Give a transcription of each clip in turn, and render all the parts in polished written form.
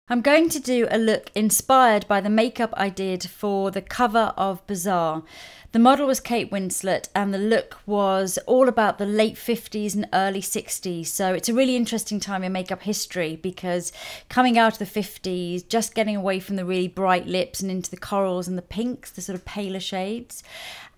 I'm going to do a look inspired by the makeup I did for the cover of Bazaar. The model was Kate Winslet and the look was all about the late 50s and early 60s. So it's a really interesting time in makeup history because coming out of the 50s, just getting away from the really bright lips and into the corals and the pinks, the sort of paler shades.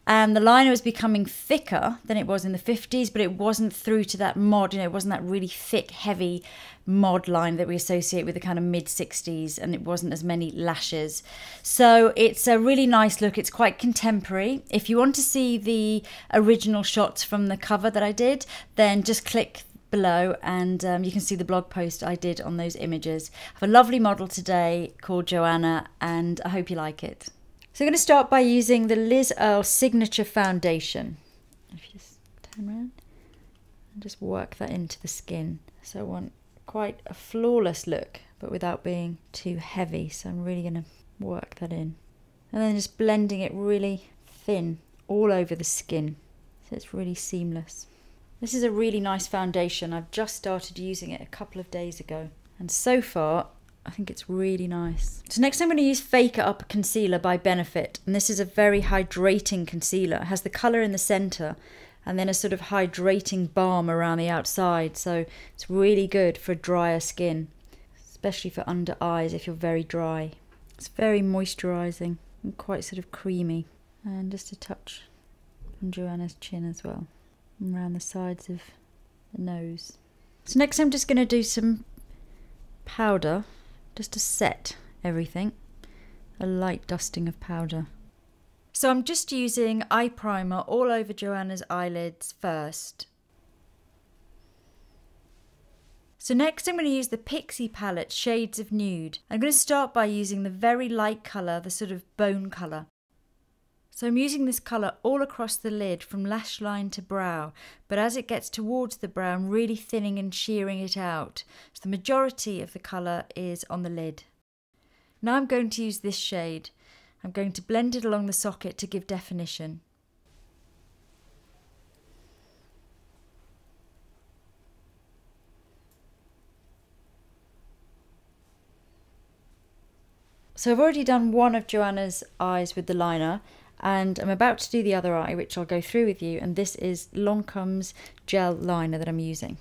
And the liner was becoming thicker than it was in the 50s, but it wasn't through to that mod, it wasn't that really thick, heavy mod line that we associate with the kind of mid-60s, and it wasn't as many lashes. So it's a really nice look. It's quite contemporary. If you want to see the original shots from the cover that I did, then just click below and you can see the blog post I did on those images. I have a lovely model today called Joanna, and I hope you like it. So I'm going to start by using the Earl Signature Foundation. If you just turn around and just work that into the skin. So I want quite a flawless look, but without being too heavy. So I'm really going to work that in. And then just blending it really thin all over the skin. So it's really seamless. This is a really nice foundation. I've just started using it a couple of days ago. And so far, I think it's really nice. So next I'm going to use Fake It Up Concealer by Benefit. And this is a very hydrating concealer. It has the colour in the centre and then a sort of hydrating balm around the outside. So it's really good for drier skin, especially for under eyes if you're very dry. It's very moisturising and quite sort of creamy. And just a touch on Joanna's chin as well, and around the sides of the nose. So next I'm just going to do some powder, just to set everything, a light dusting of powder. So I'm just using eye primer all over Joanna's eyelids first. So next I'm going to use the Pixi palette Shades of Nude. I'm going to start by using the very light colour, the sort of bone colour. So I'm using this colour all across the lid from lash line to brow, but as it gets towards the brow, I'm really thinning and shearing it out. So the majority of the colour is on the lid. Now I'm going to use this shade. I'm going to blend it along the socket to give definition. So I've already done one of Joanna's eyes with the liner, and I'm about to do the other eye, which I'll go through with you, and this is Lancome's gel liner that I'm using.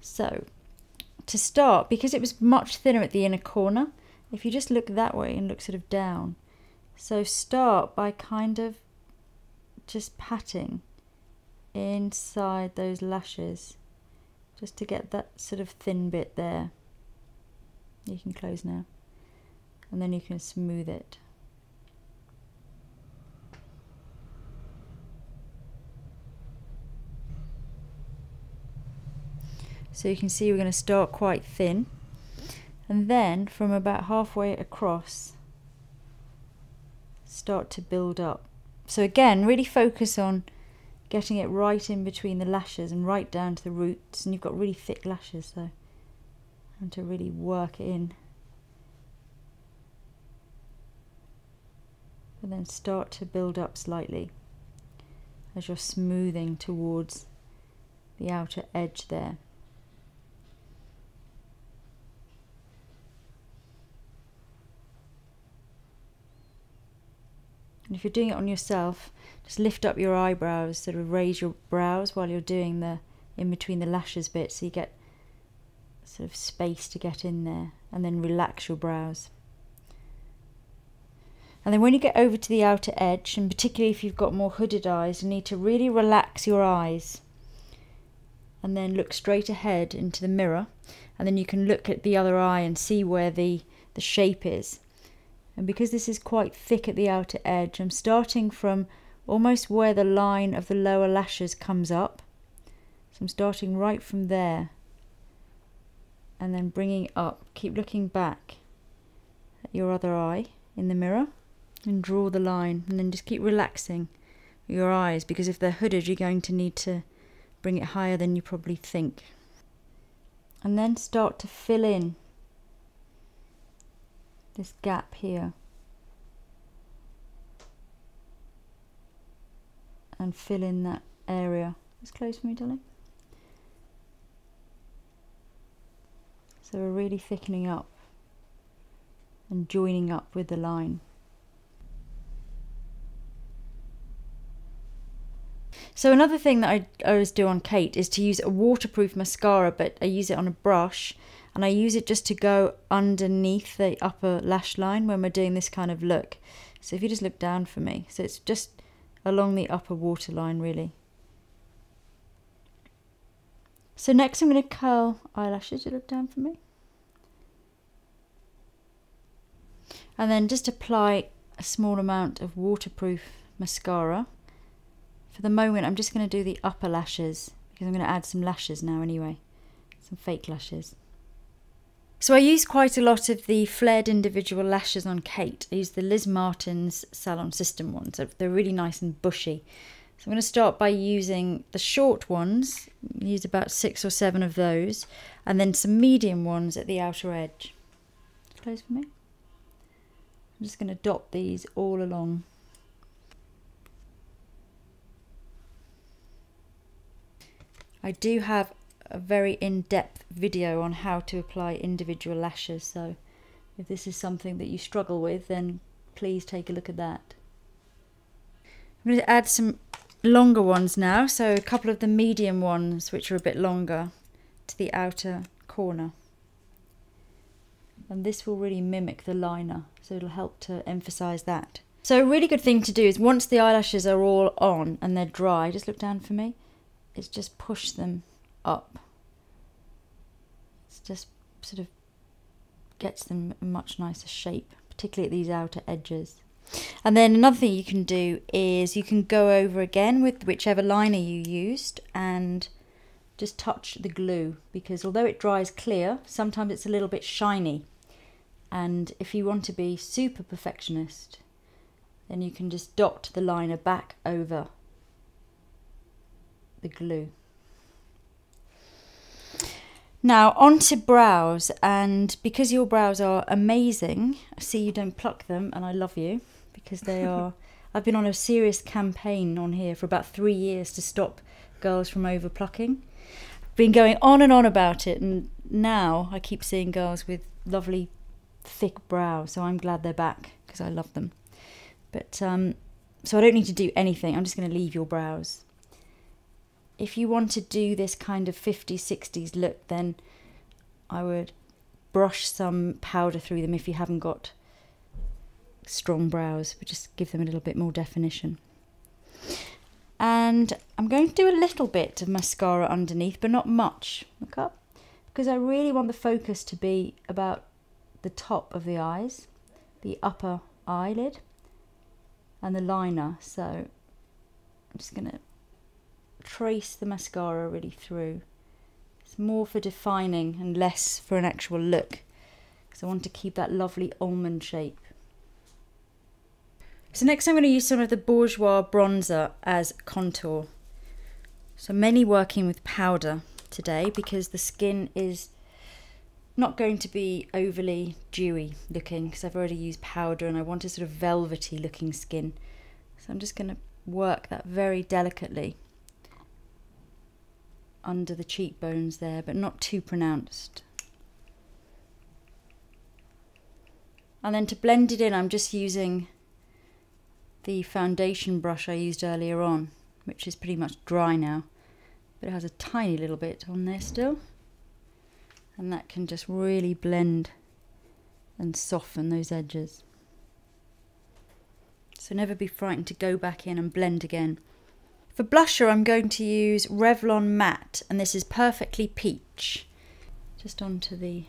So to start, because it was much thinner at the inner corner, if you just look that way and look sort of down, so start by kind of just patting inside those lashes just to get that sort of thin bit there. You can close now, and then you can smooth it. So you can see we're going to start quite thin, and then from about halfway across start to build up. So again, really focus on getting it right in between the lashes and right down to the roots, and you've got really thick lashes, so and to really work it in. And then start to build up slightly as you're smoothing towards the outer edge there. And if you're doing it on yourself, just lift up your eyebrows, sort of raise your brows while you're doing the in between the lashes bit, so you get sort of space to get in there, and then relax your brows. And then when you get over to the outer edge, and particularly if you've got more hooded eyes, you need to really relax your eyes and then look straight ahead into the mirror, and then you can look at the other eye and see where the shape is. And because this is quite thick at the outer edge, I'm starting from almost where the line of the lower lashes comes up. So I'm starting right from there and then bringing it up. Keep looking back at your other eye in the mirror and draw the line, and then just keep relaxing your eyes, because if they're hooded you're going to need to bring it higher than you probably think. And then start to fill in this gap here and fill in that area. It's close for me, darling. So we're really thickening up and joining up with the line. So another thing that I always do on Kate is to use a waterproof mascara, but I use it on a brush, and I use it just to go underneath the upper lash line when we're doing this kind of look. So if you just look down for me, so it's just along the upper waterline really. So next I'm going to curl eyelashes. You look down for me. And then just apply a small amount of waterproof mascara. For the moment, I'm just going to do the upper lashes because I'm going to add some lashes now anyway, some fake lashes. So I use quite a lot of the flared individual lashes on Kate. I use the Liz Martin's Salon System ones. They're really nice and bushy. So I'm going to start by using the short ones. Use about 6 or 7 of those, and then some medium ones at the outer edge. Close for me. I'm just going to dot these all along. I do have a very in-depth video on how to apply individual lashes, so if this is something that you struggle with, then please take a look at that. I'm going to add some longer ones now, so a couple of the medium ones which are a bit longer to the outer corner. And this will really mimic the liner, so it'll help to emphasize that. So a really good thing to do is once the eyelashes are all on and they're dry, just look down for me, is just push them up. It's just sort of gets them a much nicer shape, particularly at these outer edges. And then another thing you can do is you can go over again with whichever liner you used and just touch the glue, because although it dries clear, sometimes it's a little bit shiny. And if you want to be super perfectionist, then you can just dot the liner back over the glue. Now onto brows, and because your brows are amazing, I see you don't pluck them, and I love you because they are. I've been on a serious campaign on here for about 3 years to stop girls from over plucking. Been going on and on about it, and now I keep seeing girls with lovely thick brows, so I'm glad they're back because I love them. But so I don't need to do anything, I'm just going to leave your brows. If you want to do this kind of 50s, 60s look, then I would brush some powder through them if you haven't got strong brows, but just give them a little bit more definition. And I'm going to do a little bit of mascara underneath, but not much. Look up, because I really want the focus to be about the top of the eyes, the upper eyelid, and the liner. So I'm just going to trace the mascara really through. It's more for defining and less for an actual look, because I want to keep that lovely almond shape. So next I'm going to use some of the Bourjois bronzer as contour. So mainly working with powder today because the skin is not going to be overly dewy looking, because I've already used powder and I want a sort of velvety looking skin. So I'm just going to work that very delicately under the cheekbones there, but not too pronounced. And then to blend it in, I'm just using the foundation brush I used earlier on, which is pretty much dry now, but it has a tiny little bit on there still, and that can just really blend and soften those edges. So never be frightened to go back in and blend again. For blusher, I'm going to use Revlon Matte, and this is Perfectly Peach, just onto the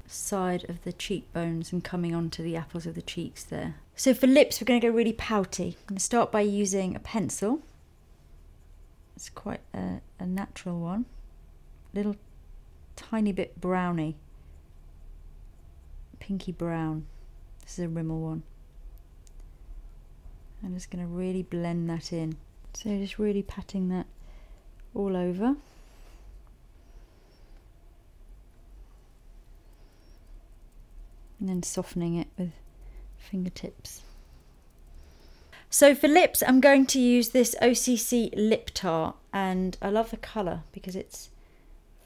side of the cheekbones and coming onto the apples of the cheeks there. So for lips, we're going to go really pouty. I'm going to start by using a pencil. It's quite a natural one, little tiny bit browny, pinky brown. This is a Rimmel one. I'm just going to really blend that in. So just really patting that all over. And then softening it with fingertips. So for lips, I'm going to use this OCC Lip Tar, and I love the colour because it's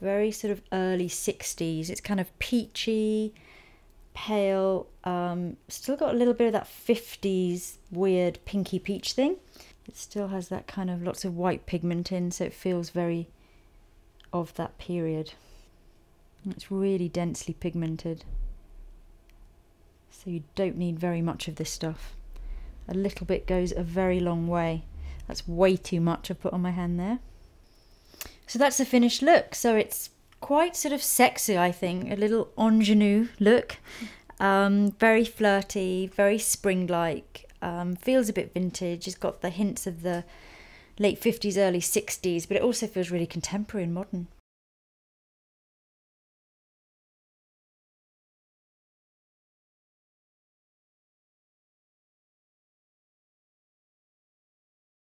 very sort of early 60s. It's kind of peachy, pale. Still got a little bit of that 50s weird pinky peach thing. It still has that kind of lots of white pigment in, so it feels very of that period. It's really densely pigmented, so you don't need very much of this stuff. A little bit goes a very long way. That's way too much I've put on my hand there. So that's the finished look. So it's quite sort of sexy, I think, a little ingenue look. Very flirty, very spring-like, feels a bit vintage. It's got the hints of the late 50s, early 60s, but it also feels really contemporary and modern.